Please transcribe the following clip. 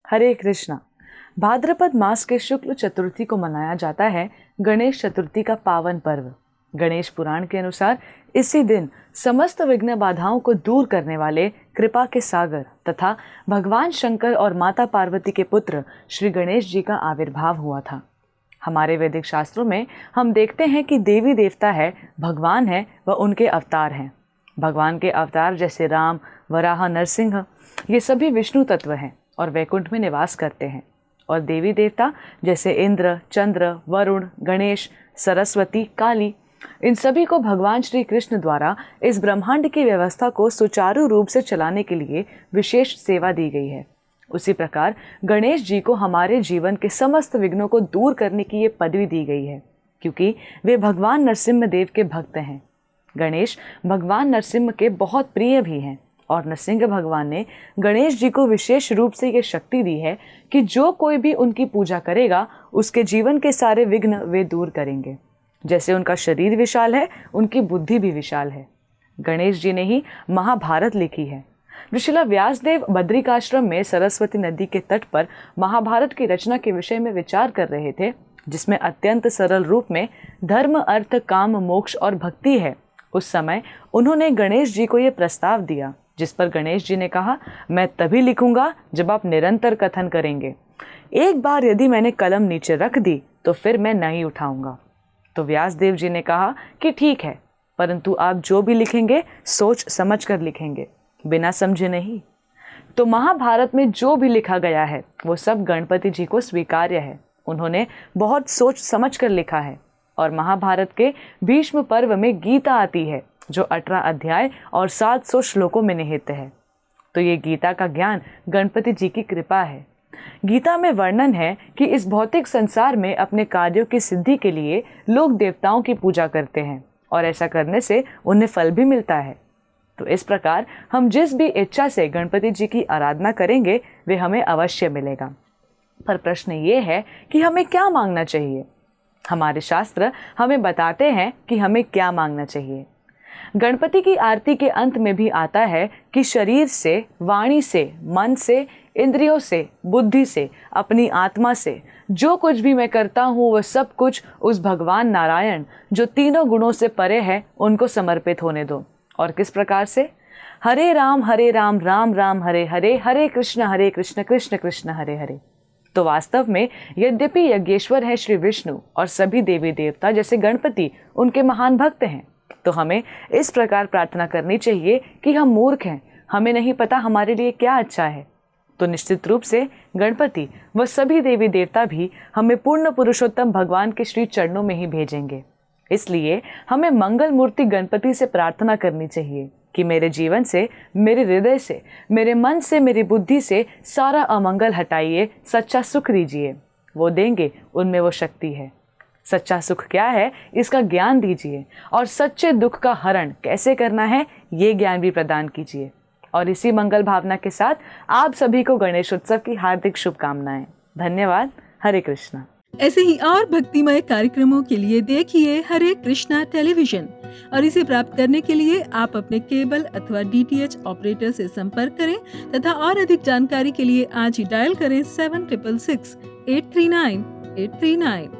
हरे कृष्णा। भाद्रपद मास के शुक्ल चतुर्थी को मनाया जाता है गणेश चतुर्थी का पावन पर्व। गणेश पुराण के अनुसार इसी दिन समस्त विघ्न बाधाओं को दूर करने वाले कृपा के सागर तथा भगवान शंकर और माता पार्वती के पुत्र श्री गणेश जी का आविर्भाव हुआ था। हमारे वैदिक शास्त्रों में हम देखते हैं कि देवी देवता है, भगवान है व उनके अवतार हैं। भगवान के अवतार जैसे राम, वराह, नरसिंह ये सभी विष्णु तत्व हैं और वैकुंठ में निवास करते हैं। और देवी देवता जैसे इंद्र, चंद्र, वरुण, गणेश, सरस्वती, काली, इन सभी को भगवान श्री कृष्ण द्वारा इस ब्रह्मांड की व्यवस्था को सुचारू रूप से चलाने के लिए विशेष सेवा दी गई है। उसी प्रकार गणेश जी को हमारे जीवन के समस्त विघ्नों को दूर करने की ये पदवी दी गई है, क्योंकि वे भगवान नरसिंह देव के भक्त हैं। गणेश भगवान नरसिंह के बहुत प्रिय भी हैं और नरसिंह भगवान ने गणेश जी को विशेष रूप से ये शक्ति दी है कि जो कोई भी उनकी पूजा करेगा उसके जीवन के सारे विघ्न वे दूर करेंगे। जैसे उनका शरीर विशाल है, उनकी बुद्धि भी विशाल है। गणेश जी ने ही महाभारत लिखी है। ऋषिला व्यासदेव बद्रिकाश्रम में सरस्वती नदी के तट पर महाभारत की रचना के विषय में विचार कर रहे थे, जिसमें अत्यंत सरल रूप में धर्म, अर्थ, काम, मोक्ष और भक्ति है। उस समय उन्होंने गणेश जी को ये प्रस्ताव दिया, जिस पर गणेश जी ने कहा, मैं तभी लिखूंगा जब आप निरंतर कथन करेंगे। एक बार यदि मैंने कलम नीचे रख दी तो फिर मैं नहीं उठाऊंगा। तो व्यासदेव जी ने कहा कि ठीक है, परंतु आप जो भी लिखेंगे सोच समझ कर लिखेंगे, बिना समझे नहीं। तो महाभारत में जो भी लिखा गया है वो सब गणपति जी को स्वीकार्य है। उन्होंने बहुत सोच समझ कर लिखा है। और महाभारत के भीष्म पर्व में गीता आती है, जो 18 अध्याय और 700 श्लोकों में निहित है। तो ये गीता का ज्ञान गणपति जी की कृपा है। गीता में वर्णन है कि इस भौतिक संसार में अपने कार्यों की सिद्धि के लिए लोग देवताओं की पूजा करते हैं और ऐसा करने से उन्हें फल भी मिलता है। तो इस प्रकार हम जिस भी इच्छा से गणपति जी की आराधना करेंगे वे हमें अवश्य मिलेगा। पर प्रश्न ये है कि हमें क्या मांगना चाहिए। हमारे शास्त्र हमें बताते हैं कि हमें क्या मांगना चाहिए। गणपति की आरती के अंत में भी आता है कि शरीर से, वाणी से, मन से, इंद्रियों से, बुद्धि से, अपनी आत्मा से जो कुछ भी मैं करता हूँ वह सब कुछ उस भगवान नारायण जो तीनों गुणों से परे है उनको समर्पित होने दो। और किस प्रकार से? हरे राम राम राम हरे हरे, हरे कृष्ण कृष्ण कृष्ण हरे हरे। तो वास्तव में यद्यपि यज्ञेश्वर है श्री विष्णु और सभी देवी देवता जैसे गणपति उनके महान भक्त हैं, तो हमें इस प्रकार प्रार्थना करनी चाहिए कि हम मूर्ख हैं, हमें नहीं पता हमारे लिए क्या अच्छा है। तो निश्चित रूप से गणपति व सभी देवी देवता भी हमें पूर्ण पुरुषोत्तम भगवान के श्री चरणों में ही भेजेंगे। इसलिए हमें मंगल मूर्ति गणपति से प्रार्थना करनी चाहिए कि मेरे जीवन से, मेरे हृदय से, मेरे मन से, मेरी बुद्धि से सारा अमंगल हटाइए, सच्चा सुख दीजिए। वो देंगे, उनमें वो शक्ति है। सच्चा सुख क्या है इसका ज्ञान दीजिए और सच्चे दुख का हरण कैसे करना है ये ज्ञान भी प्रदान कीजिए। और इसी मंगल भावना के साथ आप सभी को गणेश उत्सव की हार्दिक शुभकामनाएं। धन्यवाद। हरे कृष्णा। ऐसे ही और भक्तिमय कार्यक्रमों के लिए देखिए हरे कृष्णा टेलीविजन और इसे प्राप्त करने के लिए आप अपने केबल अथवा DTH ऑपरेटर से संपर्क करें तथा और अधिक जानकारी के लिए आज ही डायल करें 7666 839 839।